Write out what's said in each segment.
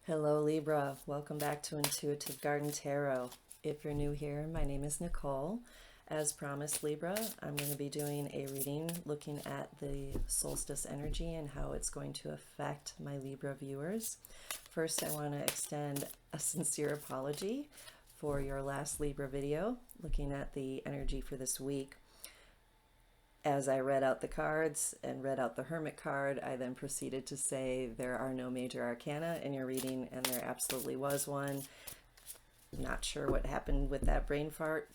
Hello Libra, welcome back to Intuitive Garden Tarot. If you're new here, my name is Nicole. As promised Libra, I'm going to be doing a reading looking at the solstice energy and how it's going to affect my Libra viewers. First, I want to extend a sincere apology for your last Libra video looking at the energy for this week. As I read out the cards and read out the Hermit card, I then proceeded to say there are no major arcana in your reading, and there absolutely was one. Not sure what happened with that brain fart,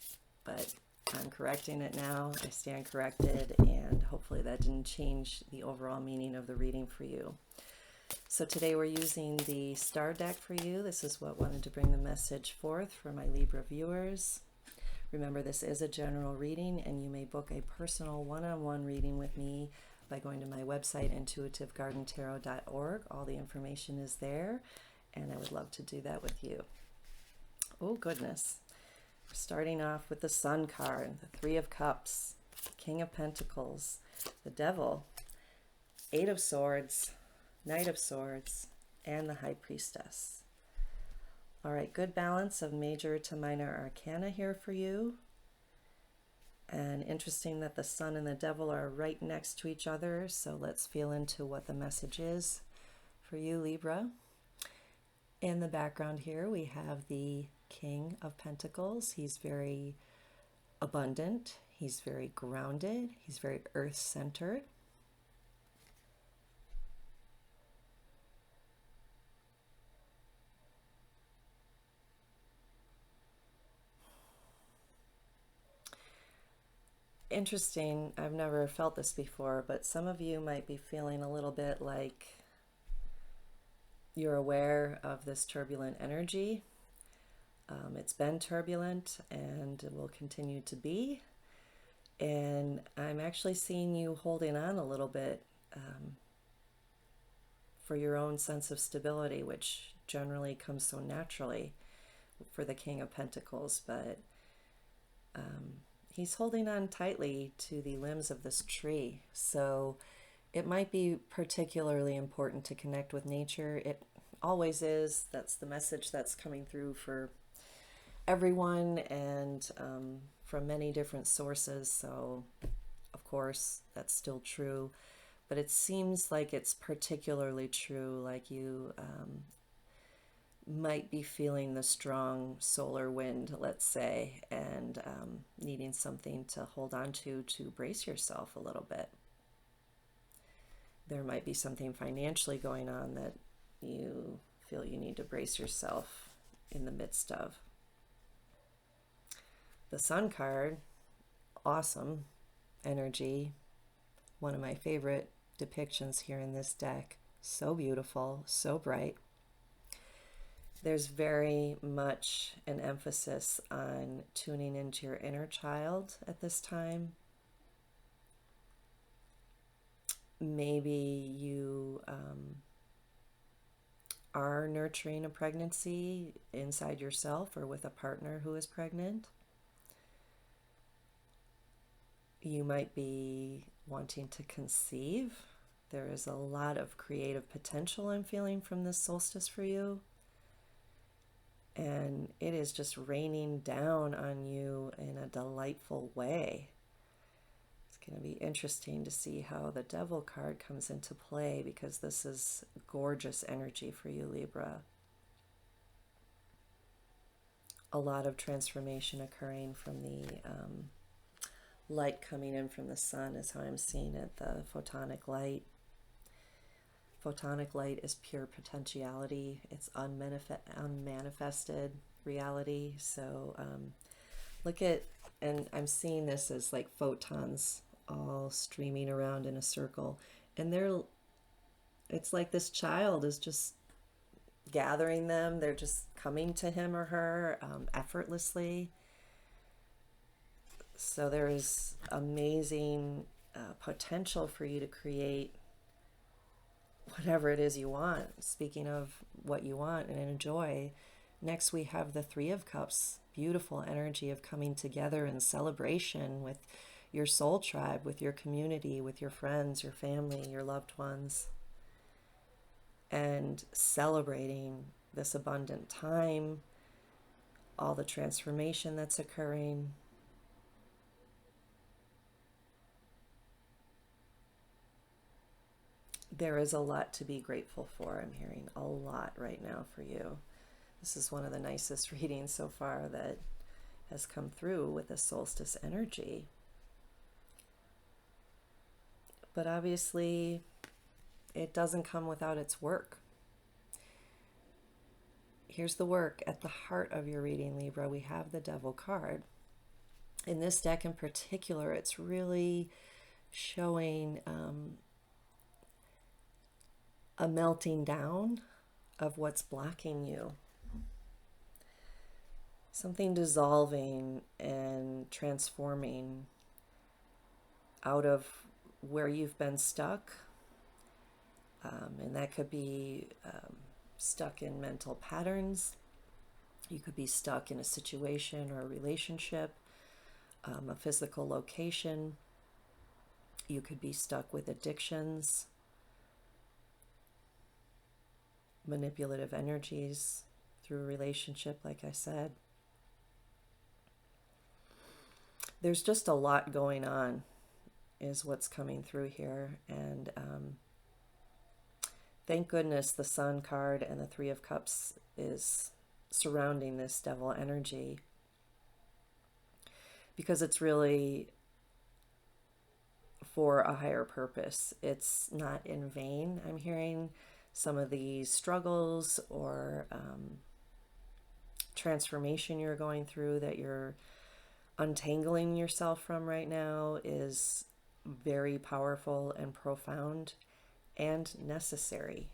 but I'm correcting it now. I stand corrected, and hopefully that didn't change the overall meaning of the reading for you. So today we're using the Star deck for you. This is what wanted to bring the message forth for my Libra viewers. Remember, this is a general reading, and you may book a personal one-on-one reading with me by going to my website, intuitivegardentarot.org. All the information is there, and I would love to do that with you. Oh, goodness. We're starting off with the Sun card, the Three of Cups, the King of Pentacles, the Devil, Eight of Swords, Knight of Swords, and the High Priestess. All right, good balance of major to minor arcana here for you. And interesting that the Sun and the Devil are right next to each other. So let's feel into what the message is for you, Libra. In the background here, we have the King of Pentacles. He's very abundant. He's very grounded. He's very earth-centered. Interesting, I've never felt this before, but some of you might be feeling a little bit like you're aware of this turbulent energy. It's been turbulent and it will continue to be. And I'm actually seeing you holding on a little bit for your own sense of stability, which generally comes so naturally for the King of Pentacles, but he's holding on tightly to the limbs of this tree. So it might be particularly important to connect with nature. It always is. That's the message that's coming through for everyone and from many different sources. So of course that's still true, but it seems like it's particularly true, like you might be feeling the strong solar wind, let's say, and needing something to hold on to brace yourself a little bit. There might be something financially going on that you feel you need to brace yourself in the midst of. The Sun card, awesome energy. One of my favorite depictions here in this deck. So beautiful, so bright. There's very much an emphasis on tuning into your inner child at this time. Maybe you are nurturing a pregnancy inside yourself or with a partner who is pregnant. You might be wanting to conceive. There is a lot of creative potential I'm feeling from this solstice for you. And it is just raining down on you in a delightful way. It's going to be interesting to see how the Devil card comes into play, because this is gorgeous energy for you, Libra. A lot of transformation occurring from the light coming in from the Sun is how I'm seeing it, the photonic light. Photonic light is pure potentiality. It's unmanifested reality. So look at, and I'm seeing this as like photons all streaming around in a circle. And it's like this child is just gathering them. They're just coming to him or her effortlessly. So there is amazing potential for you to create whatever it is you want. Speaking of what you want and enjoy, next we have the Three of Cups. Beautiful energy of coming together in celebration with your soul tribe, with your community, with your friends, your family, your loved ones, and celebrating this abundant time, all the transformation that's occurring. There is a lot to be grateful for. I'm hearing a lot right now for you. This is one of the nicest readings so far that has come through with the solstice energy. But obviously, it doesn't come without its work. Here's the work. At the heart of your reading, Libra, we have the Devil card. In this deck in particular, it's really showing a melting down of what's blocking you. Something dissolving and transforming out of where you've been stuck. And that could be stuck in mental patterns. You could be stuck in a situation or a relationship, a physical location. You could be stuck with addictions, manipulative energies through a relationship, like I said. There's just a lot going on, is what's coming through here. And thank goodness the Sun card and the Three of Cups is surrounding this Devil energy, because it's really for a higher purpose. It's not in vain. I'm hearing some of these struggles or transformation you're going through, that you're untangling yourself from right now, is very powerful and profound and necessary,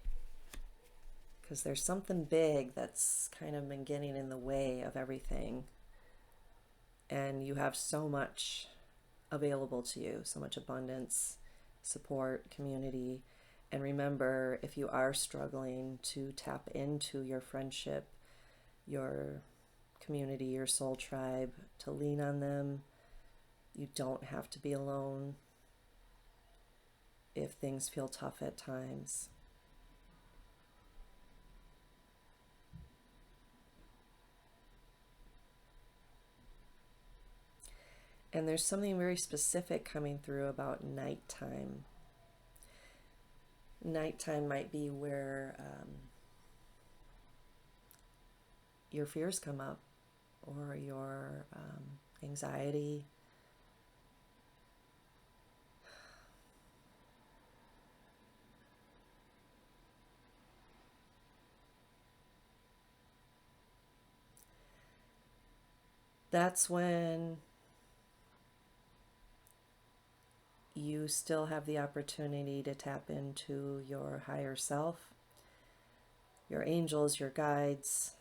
because there's something big that's kind of been getting in the way of everything, and you have so much available to you, so much abundance, support, community. And remember, if you are struggling, to tap into your friendship, your community, your soul tribe, to lean on them. You don't have to be alone if things feel tough at times. And there's something very specific coming through about nighttime. Nighttime might be where your fears come up, or your anxiety. That's when you still have the opportunity to tap into your higher self, your angels, your guides,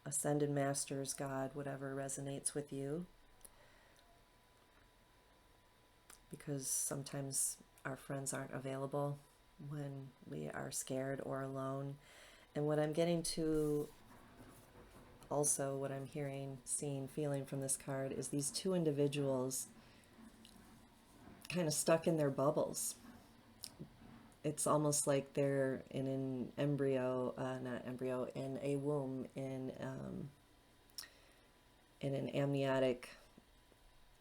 ascended masters, God, whatever resonates with you. Because sometimes our friends aren't available when we are scared or alone. And what I'm getting to, also what I'm hearing, seeing, feeling from this card, is these two individuals kind of stuck in their bubbles. It's almost like they're in an embryo, in a womb, in an amniotic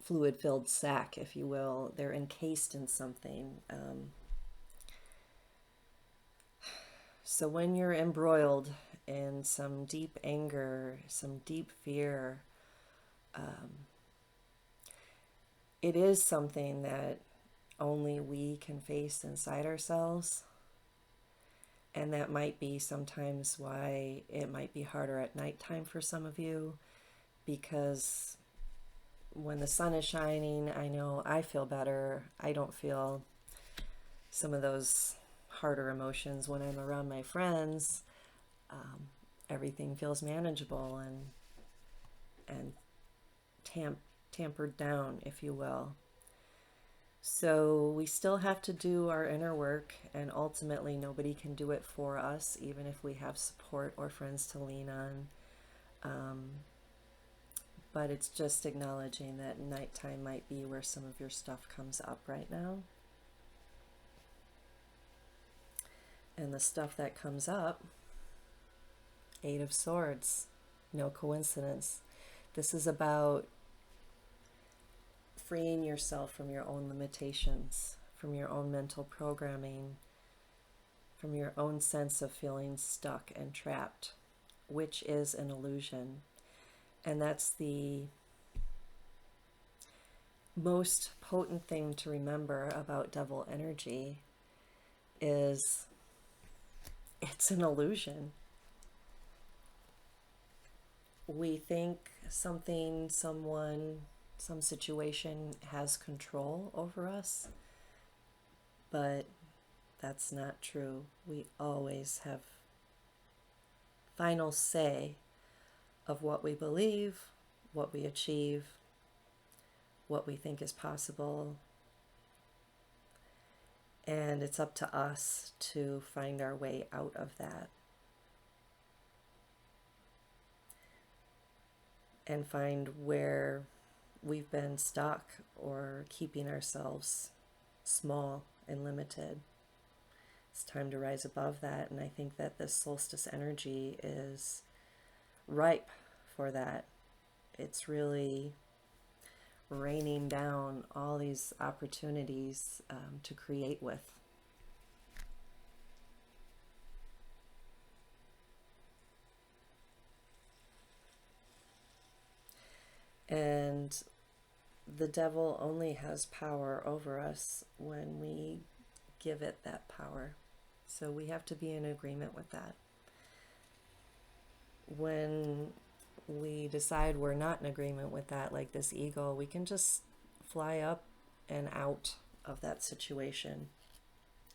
fluid-filled sac, if you will. They're encased in something. So when you're embroiled in some deep anger, some deep fear, it is something that only we can face inside ourselves. And that might be sometimes why it might be harder at nighttime for some of you, because when the sun is shining, I know I feel better. I don't feel some of those harder emotions. When I'm around my friends, everything feels manageable and tampered down, if you will. So we still have to do our inner work, and ultimately nobody can do it for us, even if we have support or friends to lean on. But it's just acknowledging that nighttime might be where some of your stuff comes up right now. And the stuff that comes up Eight of Swords. No coincidence. This is about freeing yourself from your own limitations, from your own mental programming, from your own sense of feeling stuck and trapped, which is an illusion. And that's the most potent thing to remember about devil energy, is it's an illusion. We think something, someone, some situation has control over us, but that's not true. We always have final say of what we believe, what we achieve, what we think is possible, and it's up to us to find our way out of that and find where we've been stuck or keeping ourselves small and limited. It's time to rise above that, and I think that this solstice energy is ripe for that. It's really raining down all these opportunities to create with. And the devil only has power over us when we give it that power. So we have to be in agreement with that. When we decide we're not in agreement with that, like this eagle, we can just fly up and out of that situation.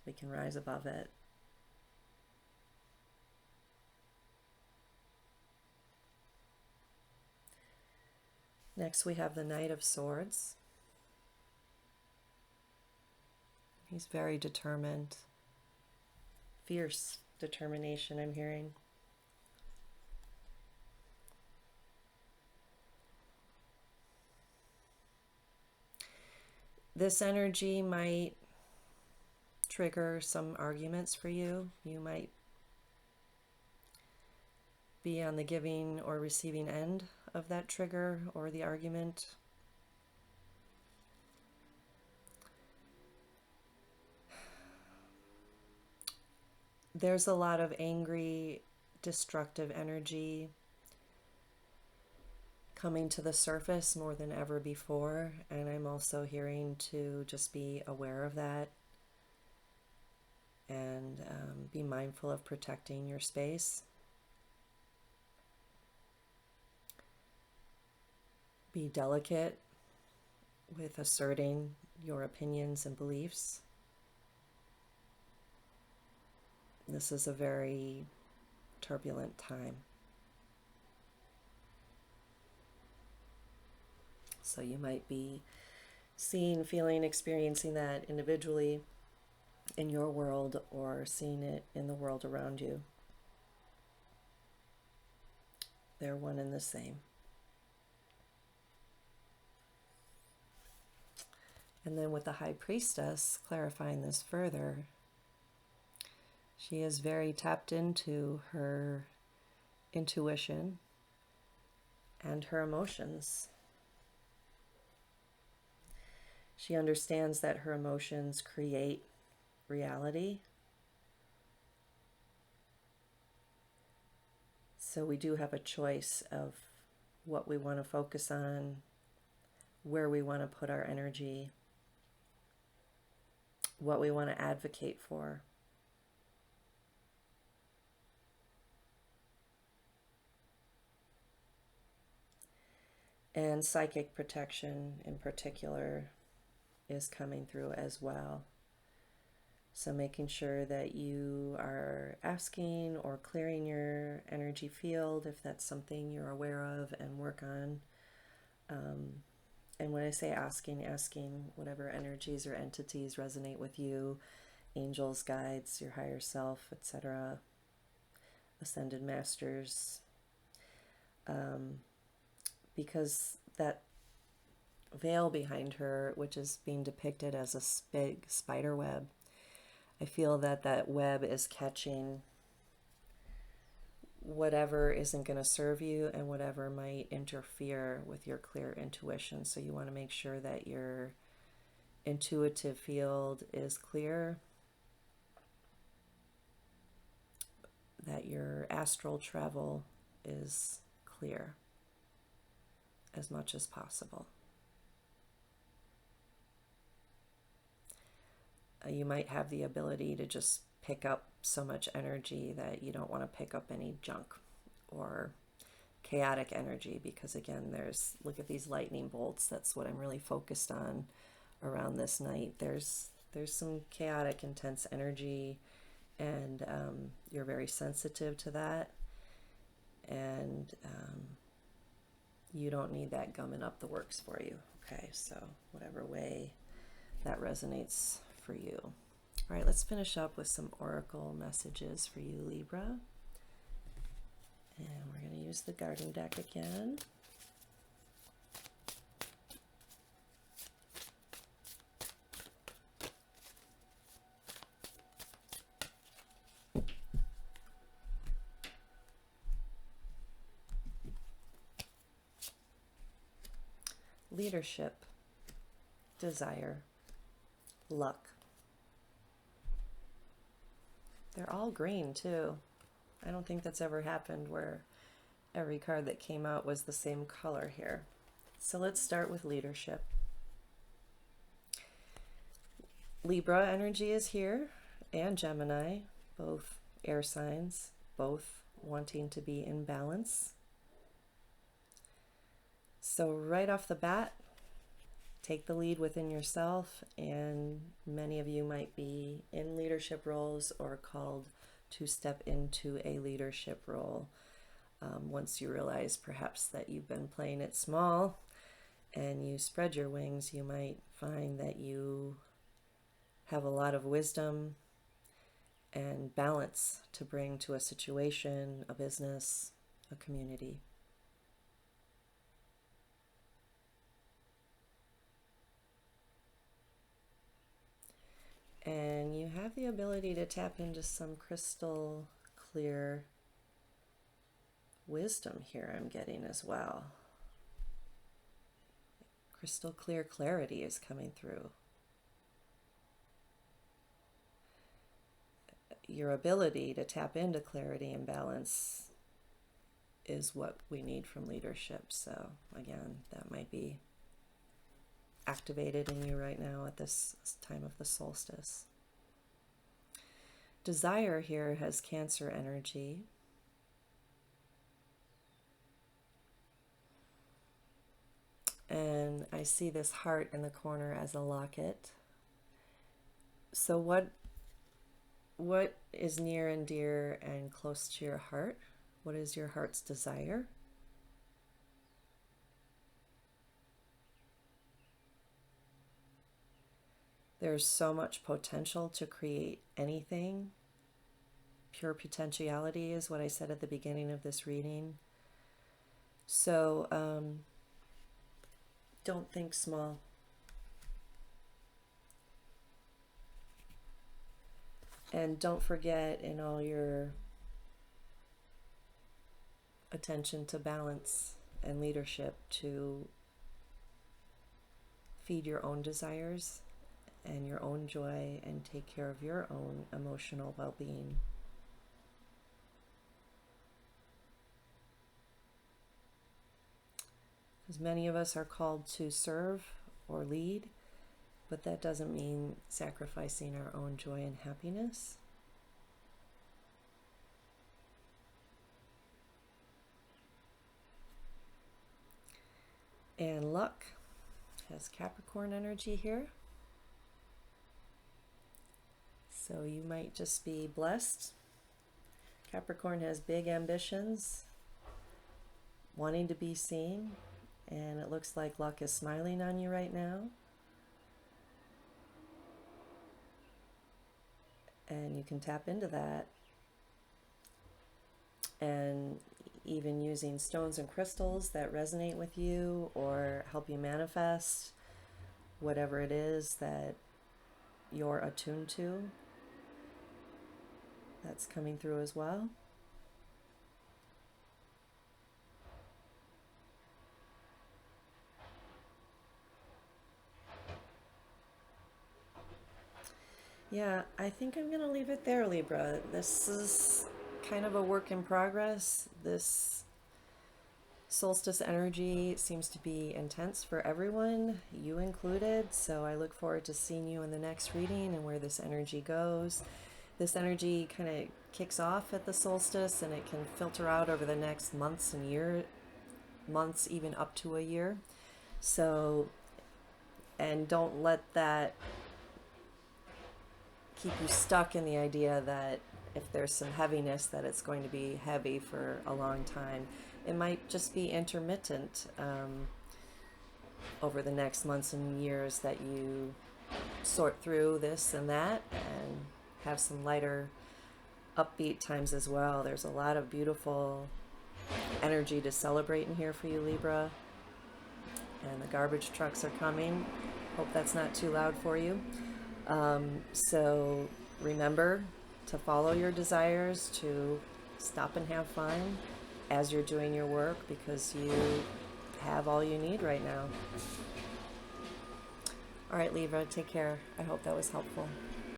We can rise above it. Next we have the Knight of Swords. He's very determined. Fierce determination, I'm hearing. This energy might trigger some arguments for you. You might be on the giving or receiving end of that trigger or the argument. There's a lot of angry, destructive energy coming to the surface more than ever before, and I'm also hearing to just be aware of that and be mindful of protecting your space. Be delicate with asserting your opinions and beliefs. This is a very turbulent time. So you might be seeing, feeling, experiencing that individually in your world, or seeing it in the world around you. They're one and the same. And then with the High Priestess, clarifying this further, she is very tapped into her intuition and her emotions. She understands that her emotions create reality. So we do have a choice of what we want to focus on, where we want to put our energy, what we want to advocate for. And psychic protection in particular is coming through as well. So making sure that you are asking or clearing your energy field if that's something you're aware of and work on. And when I say asking whatever energies or entities resonate with you, angels, guides, your higher self, etc., ascended masters, because that veil behind her, which is being depicted as a big spider web, I feel that that web is catching whatever isn't going to serve you and whatever might interfere with your clear intuition. So you want to make sure that your intuitive field is clear, that your astral travel is clear as much as possible. You might have the ability to just pick up so much energy that you don't want to pick up any junk or chaotic energy, because again, look at these lightning bolts. That's what I'm really focused on around this night. There's some chaotic, intense energy, and you're very sensitive to that, and you don't need that gumming up the works for you. Okay, so whatever way that resonates for you. All right, let's finish up with some oracle messages for you, Libra. And we're going to use the garden deck again. Leadership, desire, luck. They're all green too. I don't think that's ever happened where every card that came out was the same color here. So let's start with leadership. Libra energy is here, and Gemini, both air signs, both wanting to be in balance. So right off the bat, take the lead within yourself, and many of you might be in leadership roles or called to step into a leadership role. Once you realize perhaps that you've been playing it small and you spread your wings, you might find that you have a lot of wisdom and balance to bring to a situation, a business, a community. And you have the ability to tap into some crystal clear wisdom here, I'm getting as well. Crystal clear clarity is coming through. Your ability to tap into clarity and balance is what we need from leadership. So again, that might be activated in you right now at this time of the solstice. Desire here has Cancer energy. And I see this heart in the corner as a locket. So what is near and dear and close to your heart? What is your heart's desire? There's so much potential to create anything. Pure potentiality is what I said at the beginning of this reading. So don't think small. And don't forget, in all your attention to balance and leadership, to feed your own desires and your own joy and take care of your own emotional well-being. Because many of us are called to serve or lead, but that doesn't mean sacrificing our own joy and happiness. And luck has Capricorn energy here. So you might just be blessed. Capricorn has big ambitions, wanting to be seen, and it looks like luck is smiling on you right now. And you can tap into that. And even using stones and crystals that resonate with you or help you manifest whatever it is that you're attuned to, that's coming through as well. Yeah, I think I'm going to leave it there, Libra. This is kind of a work in progress. This solstice energy seems to be intense for everyone, you included. So I look forward to seeing you in the next reading and where this energy goes. This energy kind of kicks off at the solstice and it can filter out over the next months and months, even up to a year. So, and don't let that keep you stuck in the idea that if there's some heaviness, that it's going to be heavy for a long time. It might just be intermittent over the next months and years that you sort through this and that and have some lighter, upbeat times as well. There's a lot of beautiful energy to celebrate in here for you, Libra. And the garbage trucks are coming. Hope that's not too loud for you. So remember to follow your desires, to stop and have fun as you're doing your work, because you have all you need right now. All right, Libra, take care. I hope that was helpful.